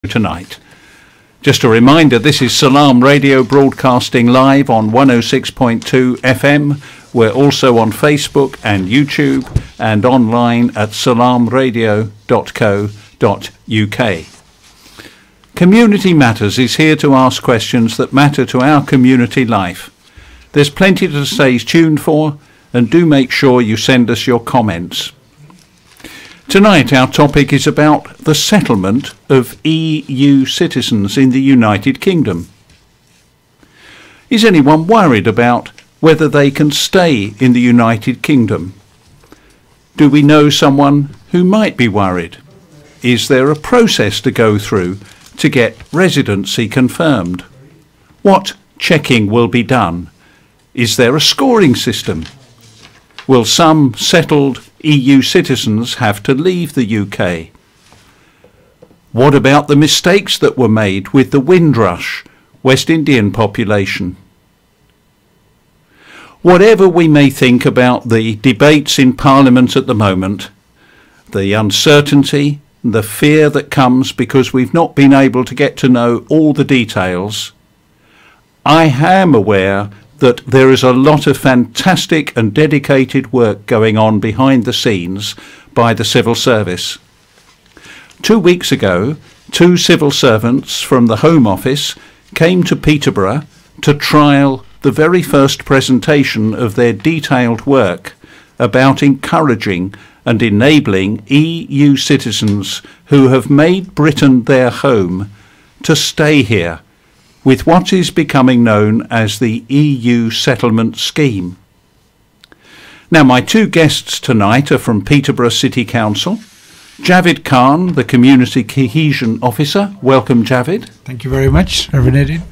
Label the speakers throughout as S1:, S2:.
S1: tonight. Just a reminder, this is Salaam Radio broadcasting live on 106.2 FM. We're also on Facebook and YouTube and online at salamradio.co.uk. Community Matters is here to ask questions that matter to our community life. There's plenty to stay tuned for, and do make sure you send us your comments. Tonight our topic is about the settlement of EU citizens in the United Kingdom. Is anyone worried about whether they can stay in the United Kingdom? Do we know someone who might be worried? Is there a process to go through to get residency confirmed? What checking will be done? Is there a scoring system? Will some settled EU citizens have to leave the UK? What about the mistakes that were made with the Windrush West Indian population? Whatever we may think about the debates in Parliament at the moment, the uncertainty, the fear that comes because we've not been able to get to know all the details, I am aware that there is a lot of fantastic and dedicated work going on behind the scenes by the civil service. 2 weeks ago, 2 civil servants from the Home Office came to Peterborough to trial the very first presentation of their detailed work about encouraging and enabling EU citizens who have made Britain their home to stay here with what is becoming known as the EU Settlement Scheme. Now, my 2 guests tonight are from Peterborough City Council. Javid Khan, the Community Cohesion Officer. Welcome, Javid.
S2: Thank you very much, Reverend Edin.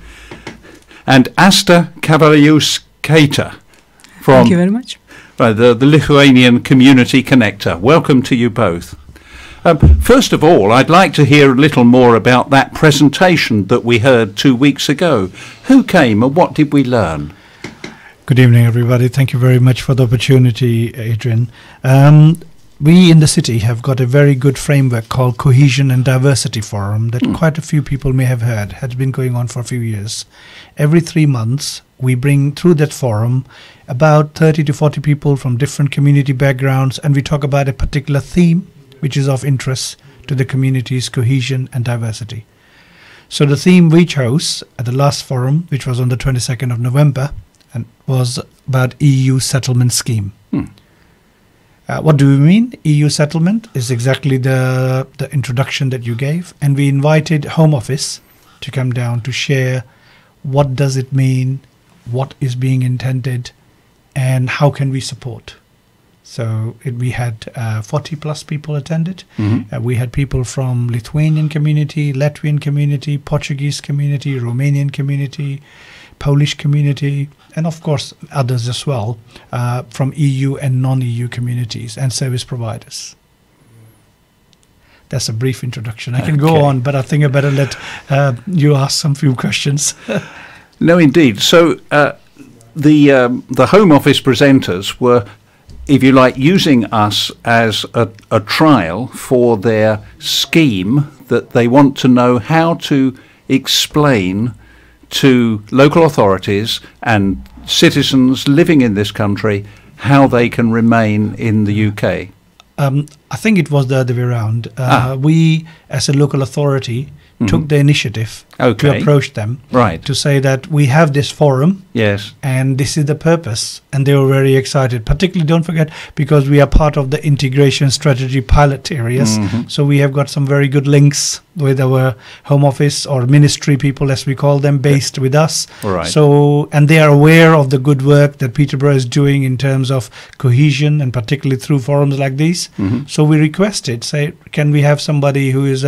S1: And Asta Kavaliuskaita from
S3: Thank you very much.
S1: The Lithuanian Community Connector. Welcome to you both. First of all, I'd like to hear a little more about that presentation that we heard 2 weeks ago. Who came and what did we learn?
S2: Good evening, everybody. Thank you very much for the opportunity, Adrian. We in the city have got a very good framework called Cohesion and Diversity Forum that quite a few people may have heard, has been going on for a few years. Every 3 months, we bring through that forum about 30 to 40 people from different community backgrounds, and we talk about a particular theme which is of interest to the community's cohesion and diversity. So the theme we chose at the last forum, which was on the 22nd of November, and was about EU settlement scheme. What do we mean? EU settlement is exactly the introduction that you gave, and we invited Home Office to come down to share what does it mean, what is being intended, and how can we support. So we had 40 plus people attended. We had people from Lithuanian community, Latvian community, Portuguese community, Romanian community, Polish community, and of course others as well from EU and non-EU communities and service providers. That's a brief introduction. I can go on, but I think I better let you ask some few questions.
S1: No, indeed. So the Home Office presenters were, if you like, using us as a trial for their scheme that they want to know how to explain to local authorities and citizens living in this country how they can remain in the UK.
S2: I think it was the other way around. We, as a local authority, took the initiative to approach them, to say that we have this forum, and this is the purpose, and they were very excited. Particularly, don't forget, because we are part of the integration strategy pilot areas, so we have got some very good links with our Home Office or ministry people, as we call them, based with us. So, and they are aware of the good work that Peterborough is doing in terms of cohesion, and particularly through forums like these. So we requested, say, can we have somebody who is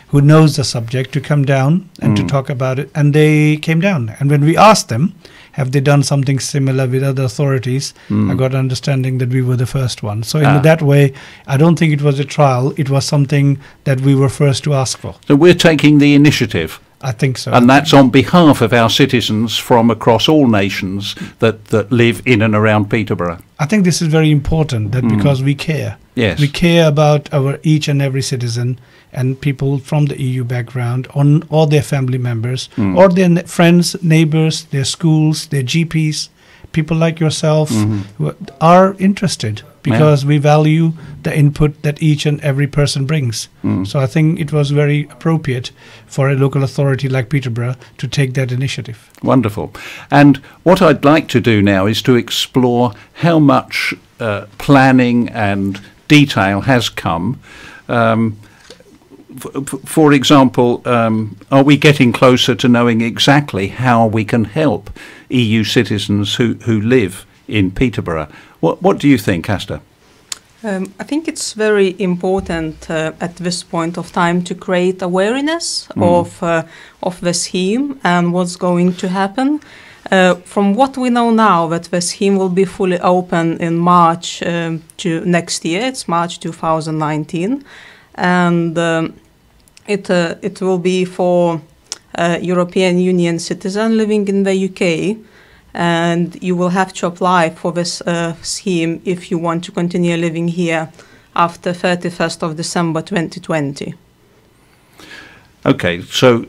S2: who knows the subject to come down and to talk about it, and they came down. And when we asked them, have they done something similar with other authorities, I got an understanding that we were the first one. So in that way, I don't think it was a trial, it was something that we were first to ask for.
S1: So we're taking the initiative.
S2: I think so.
S1: And that's on behalf of our citizens from across all nations that live in and around Peterborough.
S2: I think this is very important, that because we care.
S1: Yes.
S2: We care about our each and every citizen, and people from the EU background, or their family members, or their friends, neighbors, their schools, their GPs, people like yourself who are interested, because we value the input that each and every person brings. So I think it was very appropriate for a local authority like Peterborough to take that initiative.
S1: Wonderful. And what I'd like to do now is to explore how much planning and detail has come. For example, are we getting closer to knowing exactly how we can help EU citizens who live in Peterborough? What do you think, Asta?
S3: I think it's very important at this point of time to create awareness of the scheme and what's going to happen. From what we know now, that the scheme will be fully open in March to next year. It's March 2019, and it will be for European Union citizen living in the UK. And you will have to apply for this scheme if you want to continue living here after 31st of December 2020.
S1: Okay, so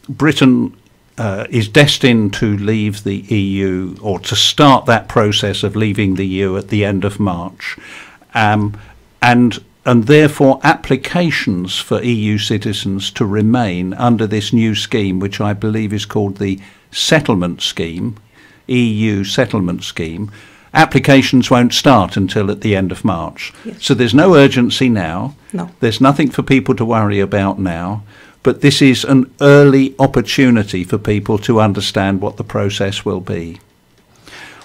S1: Britain is destined to leave the EU, or to start that process of leaving the EU at the end of March, and therefore applications for EU citizens to remain under this new scheme, which I believe is called the settlement scheme, EU settlement scheme, applications won't start until at the end of March.
S3: Yes.
S1: So there's no urgency now.
S3: No.
S1: There's nothing for people to worry about now. But this is an early opportunity for people to understand what the process will be.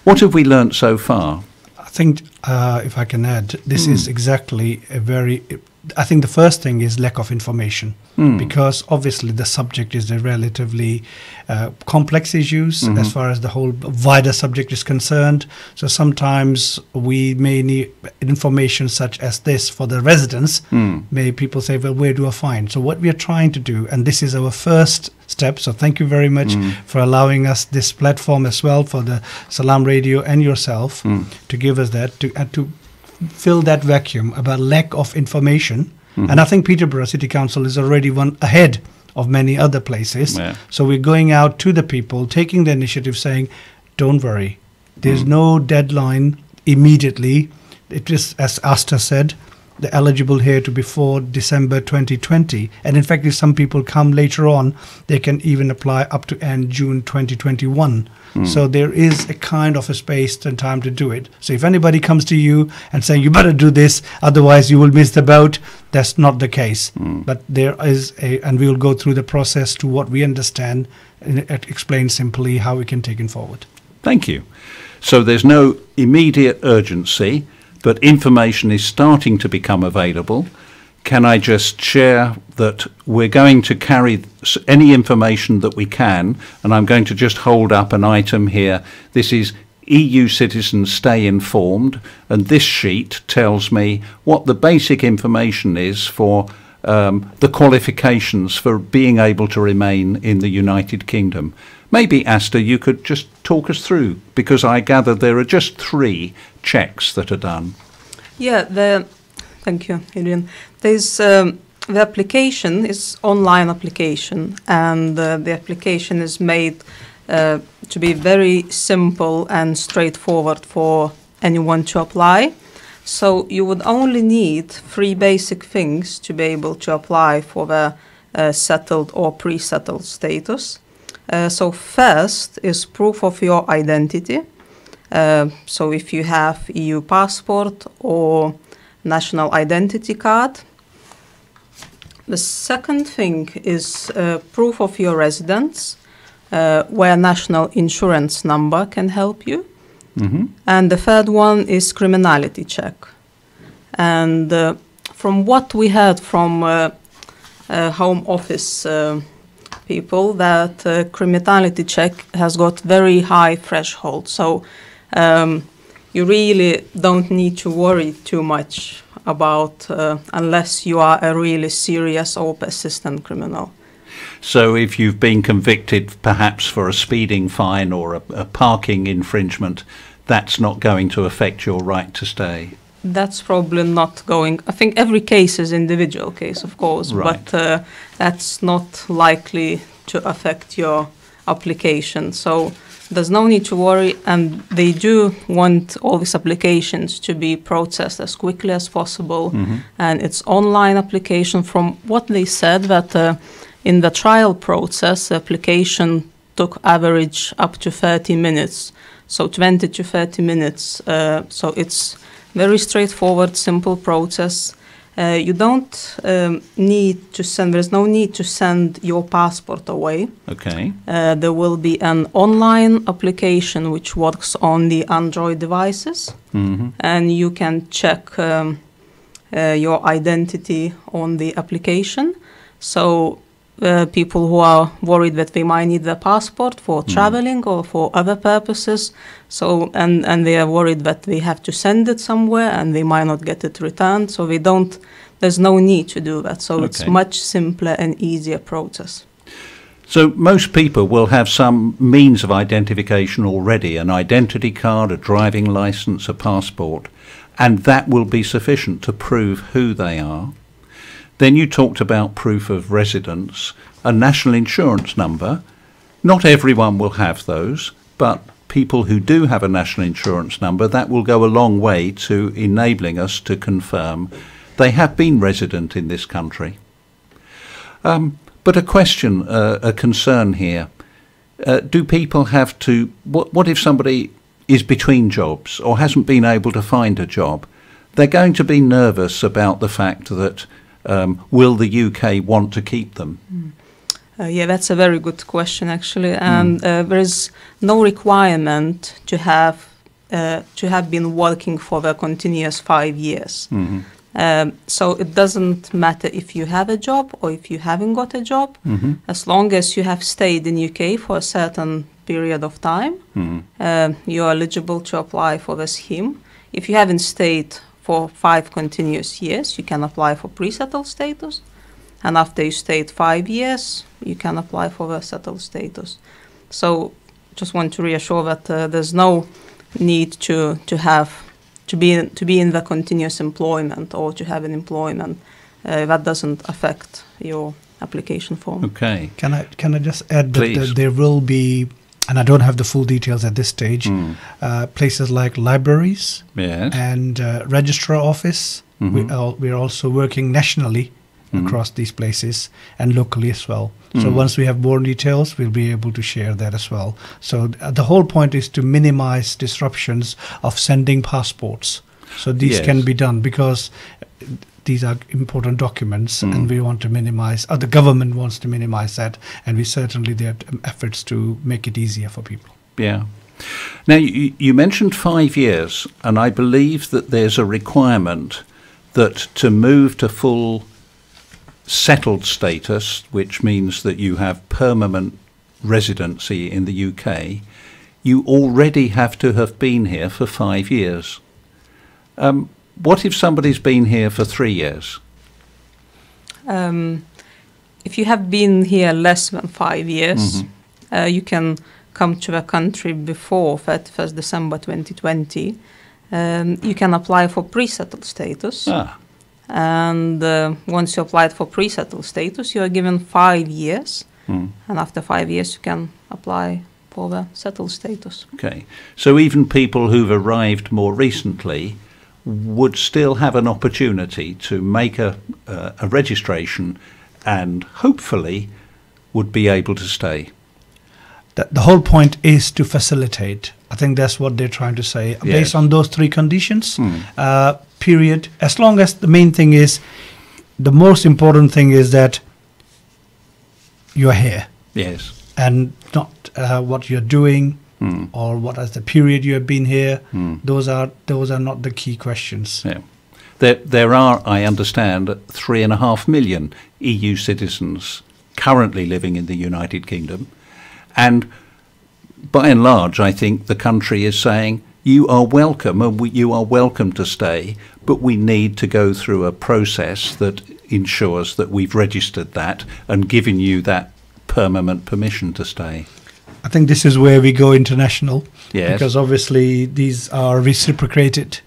S1: What have we learnt so far?
S2: I think, if I can add, this is exactly I think the first thing is lack of information, because obviously the subject is a relatively complex issues as far as the whole wider subject is concerned. So sometimes we may need information such as this for the residents. May people say, well, where do I find? So what we are trying to do, and this is our first step, so thank you very much for allowing us this platform as well, for the Salaam Radio and yourself, to give us that, to fill that vacuum about lack of information. And I think Peterborough City Council is already one ahead of many other places. So we're going out to the people, taking the initiative, saying, don't worry, there's no deadline immediately. It is, as Asta said, the eligible here to before December 2020. And in fact, if some people come later on, they can even apply up to end June 2021. So there is a kind of a space and time to do it. So if anybody comes to you and saying, you better do this, otherwise you will miss the boat, that's not the case. But there is and we'll go through the process to what we understand and explain simply how we can take it forward.
S1: Thank you. So there's no immediate urgency, but information is starting to become available. Can I just share that we're going to carry any information that we can, and I'm going to just hold up an item here. This is EU citizens stay informed, and this sheet tells me what the basic information is for the qualifications for being able to remain in the United Kingdom. Maybe, Asta, you could just talk us through, because I gather there are just 3 checks that are done.
S3: Yeah, thank you, Adrian. There's the application is online application, and the application is made to be very simple and straightforward for anyone to apply. So you would only need 3 basic things to be able to apply for the settled or pre-settled status. So first is proof of your identity. So if you have EU passport or national identity card. The second thing is proof of your residence, where national insurance number can help you. And the third one is criminality check. And from what we heard from Home Office people, that criminality check has got very high threshold. So you really don't need to worry too much about unless you are a really serious or persistent criminal.
S1: So if you've been convicted perhaps for a speeding fine or a parking infringement, that's not going to affect your right to stay?
S3: That's probably not going. I think every case is individual case, of course,
S1: Right.
S3: but that's not likely to affect your application. So there's no need to worry, and they do want all these applications to be processed as quickly as possible. And it's online application. From what they said, that in the trial process, the application took average up to 30 minutes, so 20 to 30 minutes. So it's very straightforward, simple process. You don't need to send, there's no need to send your passport away.
S1: Okay.
S3: There will be an online application which works on the Android devices, and you can check your identity on the application. So people who are worried that they might need their passport for traveling or for other purposes, so and they are worried that they have to send it somewhere and they might not get it returned, so they don't, there's no need to do that. So it's much simpler and easier process.
S1: So most people will have some means of identification already, an identity card, a driving license, a passport, and that will be sufficient to prove who they are. Then you talked about proof of residence, a national insurance number. Not everyone will have those, but people who do have a national insurance number, that will go a long way to enabling us to confirm they have been resident in this country. But a question, a concern here. Do people have to, what if somebody is between jobs or hasn't been able to find a job? They're going to be nervous about the fact that will the UK want to keep them?
S3: Yeah, that's a very good question, actually. And there is no requirement to have been working for a continuous 5 years. So it doesn't matter if you have a job or if you haven't got a job, as long as you have stayed in UK for a certain period of time, you're eligible to apply for the scheme. If you haven't stayed for 5 continuous years, you can apply for pre-settled status. And after you stayed 5 years, you can apply for the settled status. So just want to reassure that there's no need to be in the continuous employment or to have an employment. That doesn't affect your application form.
S1: Okay.
S2: Can I just add
S1: Please.
S2: that there will be, and I don't have the full details at this stage, places like libraries and registrar office. We're also working nationally across these places and locally as well. So once we have more details, we'll be able to share that as well. So the whole point is to minimize disruptions of sending passports. So these can be done because these are important documents and we want to minimize, or the government wants to minimize that, and we certainly there are efforts to make it easier for people.
S1: Yeah. Now, you mentioned 5 years, and I believe that there's a requirement that to move to full settled status, which means that you have permanent residency in the UK, you already have to have been here for 5 years. What if somebody's been here for 3 years?
S3: If you have been here less than 5 years, you can come to the country before 31st December 2020. You can apply for pre-settled status. And once you applied for pre-settled status, you are given 5 years. And after 5 years, you can apply for the settled status.
S1: Okay. So even people who've arrived more recently would still have an opportunity to make a registration and hopefully would be able to stay.
S2: The whole point is to facilitate. I think that's what they're trying to say.
S1: Yes.
S2: Based on those 3 conditions, period, as long as the main thing is, the most important thing is that you're here.
S1: Yes.
S2: And not what you're doing or what is the period you have been here. Those are not the key questions.
S1: Yeah. There are, I understand, 3.5 million EU citizens currently living in the United Kingdom. And by and large, I think the country is saying, you are welcome and you are welcome to stay, but we need to go through a process that ensures that we've registered that and given you that permanent permission to stay.
S2: I think this is where we go international,
S1: Yes.
S2: because obviously these are reciprocated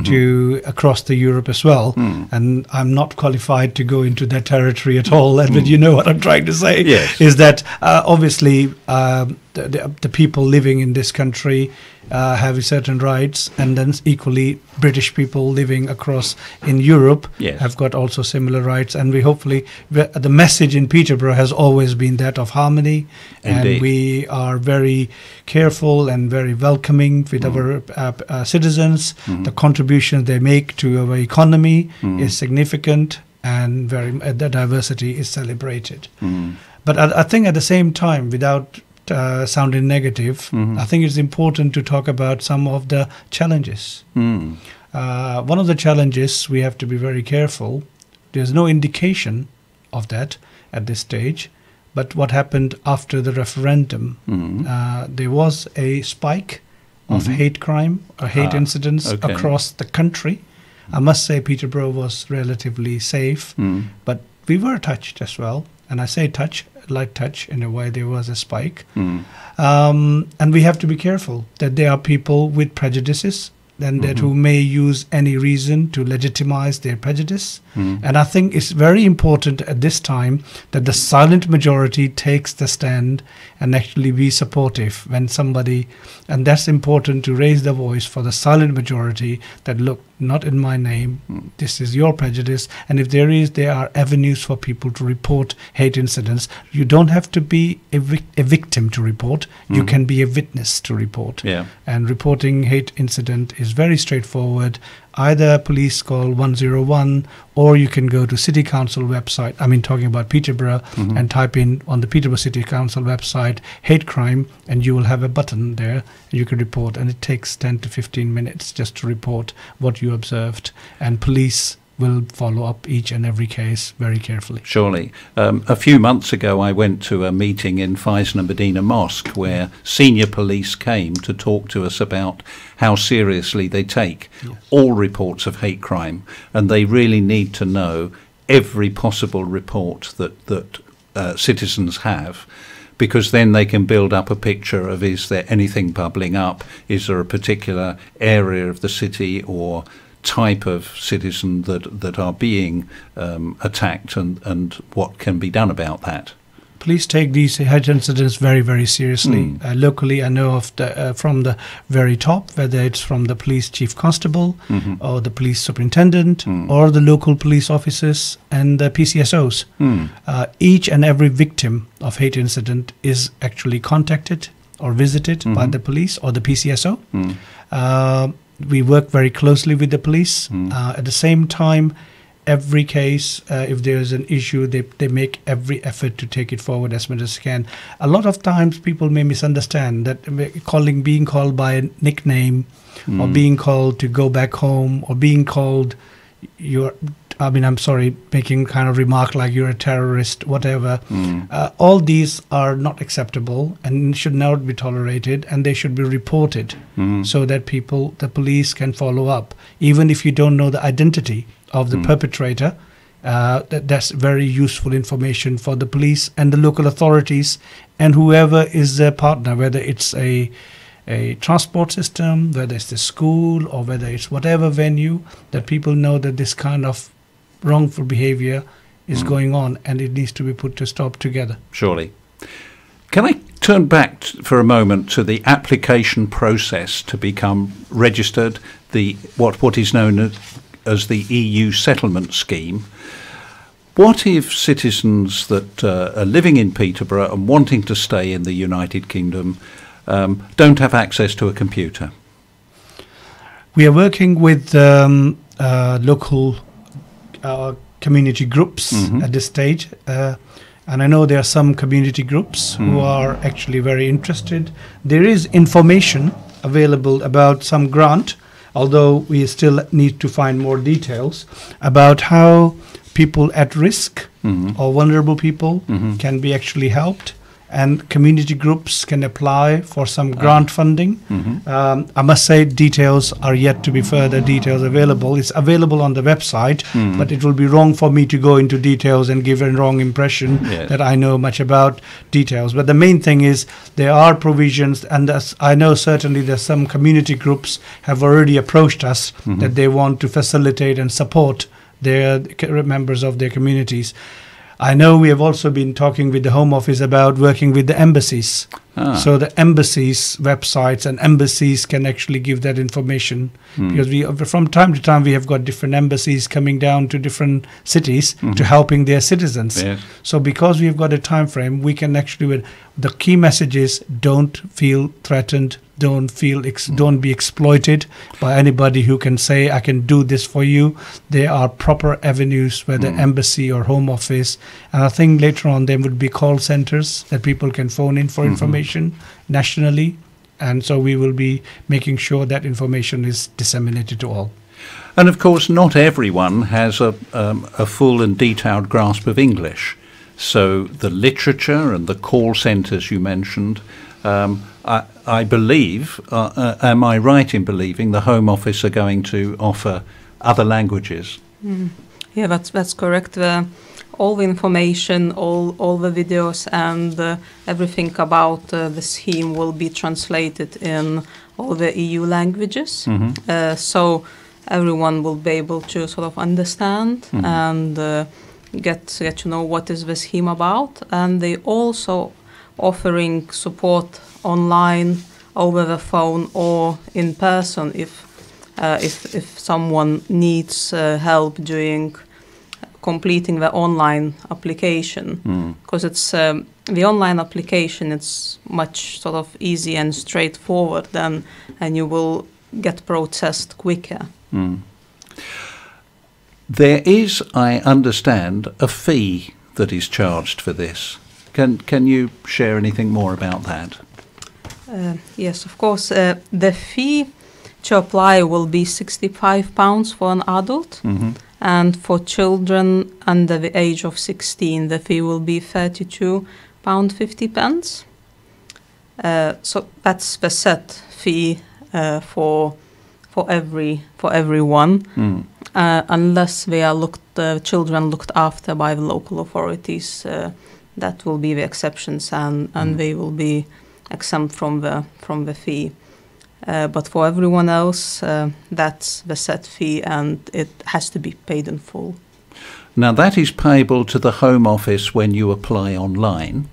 S2: to across the Europe as well. And I'm not qualified to go into that territory at all. And but you know what I'm trying to say,
S1: Yes.
S2: is that obviously the people living in this country have certain rights, and then equally British people living across in Europe
S1: Yes.
S2: have got also similar rights. And we hopefully, the message in Peterborough has always been that of harmony.
S1: Indeed.
S2: And we are very careful and very welcoming with our citizens. The contributions they make to our economy is significant, and the diversity is celebrated. But I think at the same time, without sounding negative, I think it's important to talk about some of the challenges. One of the challenges, we have to be very careful. There's no indication of that at this stage. But what happened after the referendum, there was a spike of hate crime or hate incidents
S1: okay.
S2: across the country. I must say Peterborough was relatively safe, but we were touched as well. And I say light touch in a way. There was a spike. And we have to be careful that there are people with prejudices and that who may use any reason to legitimize their prejudice. And I think it's very important at this time that the silent majority takes the stand and actually be supportive when somebody, and that's important to raise the voice for the silent majority that, look, not in my name, this is your prejudice. And if there are avenues for people to report hate incidents. You don't have to be a victim to report. You can be a witness to report.
S1: Yeah.
S2: And reporting hate incident is very straightforward. Either police call 101, or you can go to City Council website, talking about Peterborough, and type in on the Peterborough City Council website, hate crime, and you will have a button there, and you can report. And it takes 10 to 15 minutes just to report what you observed. And police will follow up each and every case very carefully.
S1: Surely. A few months ago, I went to a meeting in Faisna Medina Mosque where senior police came to talk to us about how seriously they take all reports of hate crime, and they really need to know every possible report that citizens have, because then they can build up a picture of, is there anything bubbling up? Is there a particular area of the city or type of citizen that are being attacked, and what can be done about that?
S2: Police take these hate incidents very, very seriously. Locally, I know of from the very top, whether it's from the police chief constable or the police superintendent or the local police officers and the PCSOs. Each and every victim of hate incident is actually contacted or visited by the police or the PCSO. We work very closely with the police. At the same time, every case, if there's an issue, they make every effort to take it forward as much as they can. A lot of times people may misunderstand that being called by a nickname or being called to go back home or being called making kind of remark like you're a terrorist, whatever. All these are not acceptable and should not be tolerated, and they should be reported so that the police can follow up. Even if you don't know the identity of the perpetrator, that's very useful information for the police and the local authorities and whoever is their partner, whether it's a transport system, whether it's the school, or whether it's whatever venue, that people know that this kind of wrongful behavior is going on and it needs to be put to stop together.
S1: Surely. Can I turn back for a moment to the application process to become registered, what is known as the EU settlement scheme? What if citizens that are living in Peterborough and wanting to stay in the United Kingdom don't have access to a computer?
S2: We are working with local community groups at this stage. And I know there are some community groups who are actually very interested. There is information available about some grant, although we still need to find more details about how people at risk or vulnerable people can be actually helped. and community groups can apply for some grant funding. I must say details are yet to be further details available. It's available on the website, but it will be wrong for me to go into details and give a wrong impression that I know much about details. But the main thing is there are provisions, and I know certainly that some community groups have already approached us that they want to facilitate and support their members of their communities. I know we have also been talking with the Home Office about working with the embassies. So the embassies' websites and embassies can actually give that information, because from time to time we have got different embassies coming down to different cities to helping their citizens.
S1: Yes.
S2: So because we've got a time frame, we can actually, the key message is don't feel threatened, don't be exploited by anybody who can say, I can do this for you. There are proper avenues, whether embassy or Home Office. And I think later on there would be call centers that people can phone in for information nationally. And so we will be making sure that information is disseminated to all.
S1: And of course, not everyone has a full and detailed grasp of English. So the literature and the call centres you mentioned, I believe, am I right in believing the Home Office are going to offer other languages?
S3: Yeah, that's correct. All the information, all the videos and everything about the scheme will be translated in all the EU languages. So everyone will be able to sort of understand and get to know what is the scheme about. And they also offering support online, over the phone or in person if someone needs help during completing the online application, because it's the online application, it's much sort of easy and straightforward then, and you will get processed quicker.
S1: There is, I understand, a fee that is charged for this. Can you share anything more about that?
S3: Yes, of course. The fee to apply will be £65 for an adult, and for children under the age of 16, the fee will be £32.50. So that's the set fee for everyone, unless they are children looked after by the local authorities. That will be the exceptions, and they will be exempt from the fee. But for everyone else, that's the set fee, and it has to be paid in full.
S1: Now that is payable to the Home Office when you apply online.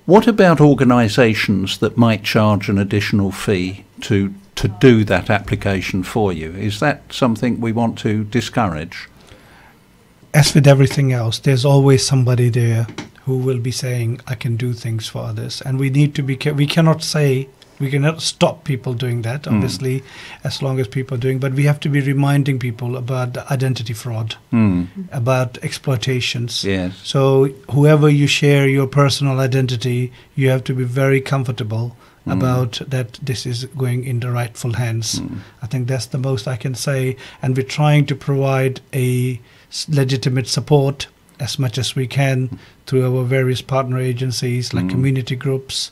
S1: What about organisations that might charge an additional fee to do that application for you? Is that something we want to discourage?
S2: As with everything else, there's always somebody there who will be saying, I can do things for others. And we need to be we cannot stop people doing that, obviously, as long as people are doing, but we have to be reminding people about the identity fraud, about exploitations.
S1: Yes.
S2: So whoever you share your personal identity, you have to be very comfortable about that this is going in the rightful hands. I think that's the most I can say. And we're trying to provide a legitimate support as much as we can through our various partner agencies like community groups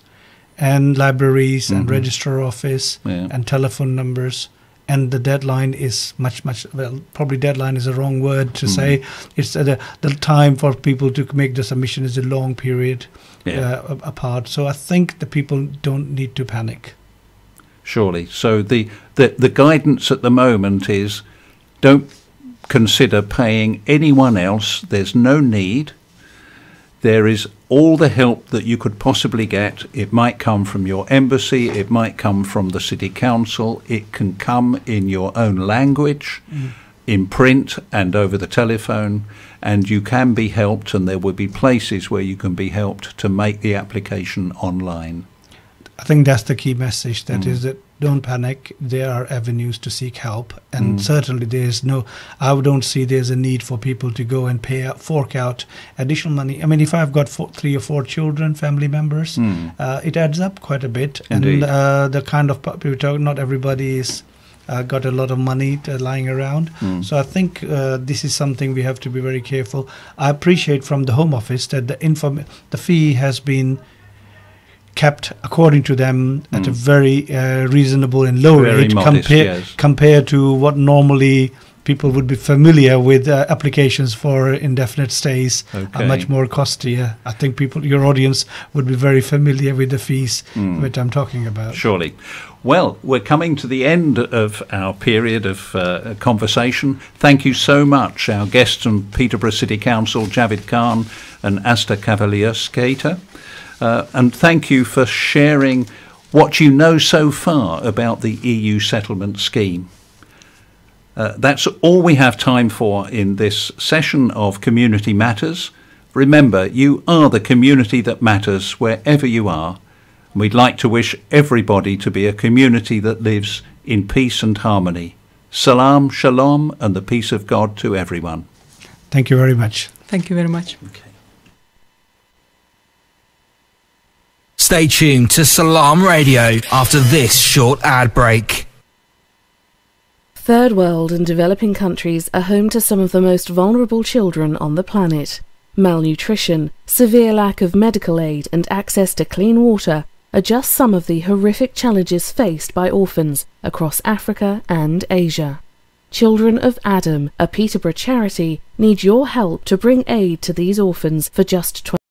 S2: and libraries and registrar office and telephone numbers. And the deadline is probably deadline is a wrong word to say. It's the time for people to make the submission is a long period apart. So I think the people don't need to panic.
S1: Surely. So the guidance at the moment is don't consider paying anyone else. There's no need. There is all the help that you could possibly get. It might come from your embassy, it might come from the city council, it can come in your own language, in print and over the telephone, and you can be helped, and there will be places where you can be helped to make the application online.
S2: I think that's the key message, that is that don't panic. There are avenues to seek help, and certainly I don't see there's a need for people to go and fork out additional money. I mean, if I've got 3 or 4 children, family members, it adds up quite a bit.
S1: Indeed.
S2: And the kind of people talk, not everybody is got a lot of money lying around. So I think this is something we have to be very careful. I appreciate from the Home Office that the fee has been kept according to them at a very reasonable and low
S1: Very
S2: rate
S1: modest, yes.
S2: compared to what normally people would be familiar with. Applications for indefinite stays
S1: Okay.
S2: are much more costlier. I think your audience would be very familiar with the fees that I'm talking about.
S1: Surely. Well, we're coming to the end of our period of conversation. Thank you so much, our guests from Peterborough City Council, Javid Khan and Asta Cavalier-Skater. And thank you for sharing what you know so far about the EU settlement scheme. That's all we have time for in this session of Community Matters. Remember, you are the community that matters wherever you are. We'd like to wish everybody to be a community that lives in peace and harmony. Salaam, shalom, and the peace of God to everyone.
S2: Thank you very much.
S3: Thank you very much.
S1: Okay.
S4: Stay tuned to Salaam Radio after this short ad break.
S5: Third world and developing countries are home to some of the most vulnerable children on the planet. Malnutrition, severe lack of medical aid and access to clean water are just some of the horrific challenges faced by orphans across Africa and Asia. Children of Adam, a Peterborough charity, need your help to bring aid to these orphans for just